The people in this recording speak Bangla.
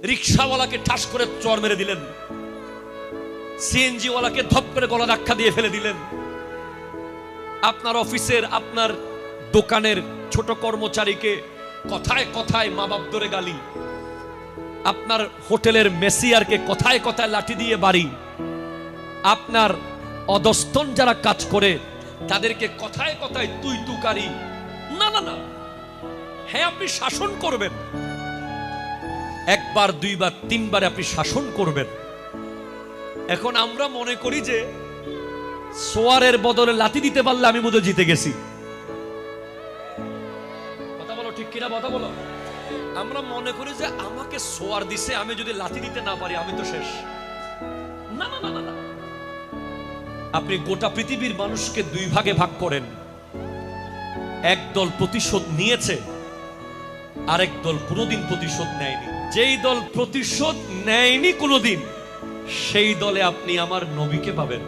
রিক্সাওয়ালাকে ঠাস করে চর মেরে দিলেন, সিএনজি ওয়ালাকে ধপ করে গলা ধাক্কা দিয়ে ফেলে দিলেন, আপনার অফিসের আপনার দোকানের ছোট কর্মচারীকে কথায় কথায় মা বাপ ধরে গালি, আপনার হোটেলের মেসিয়ারকে কথায় কথায় লাঠি দিয়ে বাড়ি, আপনার অধস্তন যারা কাজ করে তাদেরকে কথায় কথায় তুই তুকারি। না না না, হ্যাঁ আপনি শাসন করবেন, একবার দুইবার তিনবার আপনি শাসন করবেন। এখন আমরা মনে করি যে সোয়ারের বদলে লাথি দিতে পারলে আমি বোধহয় জিতে গেছি। কথা বলো ঠিক কিনা, কথা বলো। আমরা মনে করি যে আমাকে সোয়ার দিছে, আমি যদি লাথি দিতে না পারি আমি তো শেষ। না না না না, আপনি গোটা পৃথিবীর মানুষকে দুই ভাগে ভাগ করেন, এক দল প্রতিশোধ নিয়েছে, আরেক দল কোনোদিন প্রতিশোধ নেয়নি। যেই দল প্রতিশোধ নেয়নি কোনোদিন, সেই দলে আপনি আমার নবীকে পাবেন।